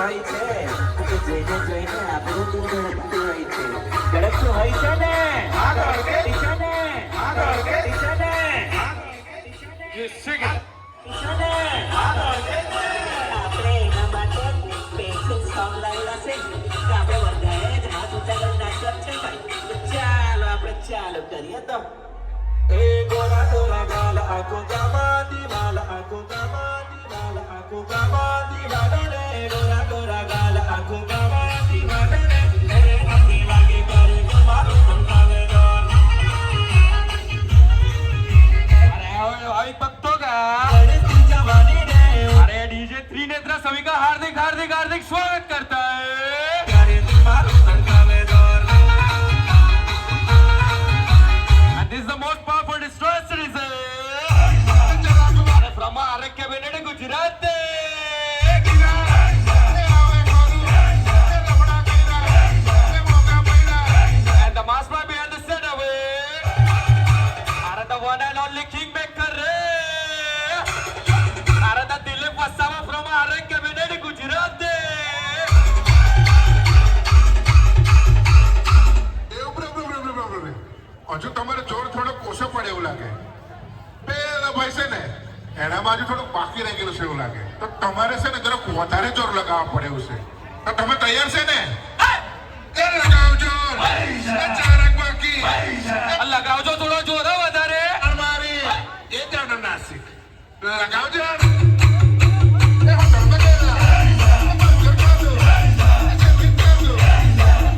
હોય છે તો જોઈને જોઈને આપણું દૂધ ધડકતું હોય છે. ધડકતું હોય છે ને આગળ કે છે ને આગળ કે છે ને You sing it. આપણે એના માટે સ્પેશિયલ સોંગ લાવેલા છે કે આપણે બધાએ જ હાથ ઊંચા કરી નાચવા છે ભાઈ. તો ચાલો આપણે ચાલુ કરીએ તો એ ગોરા ગોરા ગાલ આખો ગામાતી વાલ આખો ગામાતી વાલ આખો ગામાતી વાલ રે ગોરા ગોરા ગાલ આખો ગામાતી વાલ રે અરે આખી લાગે કરે મારું સંતાવે ડોલ. अरे भाई भक्तों का ગણેશની જવાની રે अरे डीजे त्रिनेत्र सभी का हार्दिक हार्दिक हार्दिक स्वागत करता है. કરે મારું સંતાવે ડોલ. And this is the most powerful destroyer series. अरे from आरोग्य बेनेडे गुजरात से. And the master behind the set away. अरे the one and only kingmaker रे. अरे the दिलीप वसावा from आरोग्य बेनेडे गुजरात से. હજુ તમારે જોર થોડો ઓછો પડે એવું લાગે. પેલા ભાઈ છે ને એનામાં હજુ થોડું બાકી રહી ગયેલું છે એવું લાગે. તો તમારે છે ને જરાક વધારે જોર લગાવવા પડે એવું છે. તો તમે તૈયાર છે ને? એ લગાવ જોર. એ ચારક બાકી. लगाओ जो थोड़ा जोर है વધારે. અમારી એ જાણ નાસિક. લગાવ જોર. એ હું તમને કહેલા. જોર કાઢો. જલ્દી કાઢો.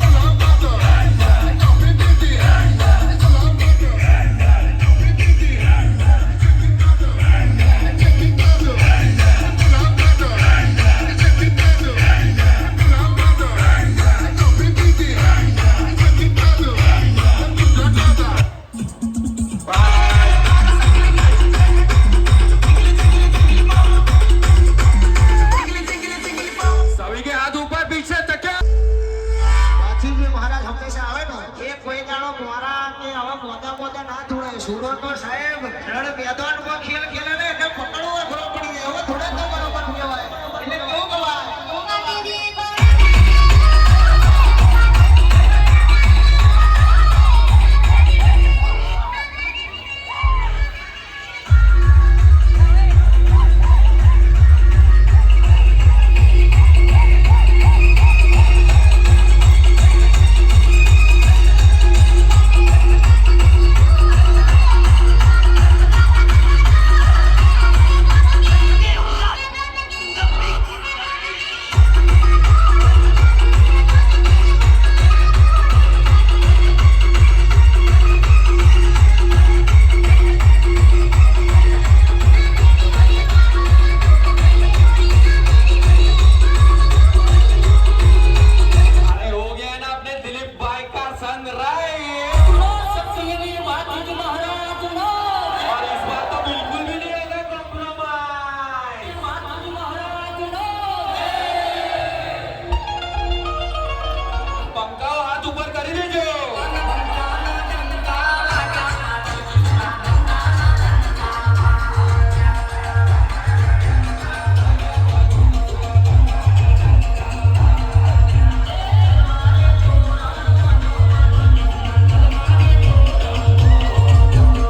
લગાવ કાઢો. કોફી પીતી. सभी के हाथ ऊपर पीछे तकिया. પાછી જે મહારાજ હંમેશા આવે ને એ કોઈ દાડો મોરા કે આવા મોટા મોટા ના જોડાય સુરો તો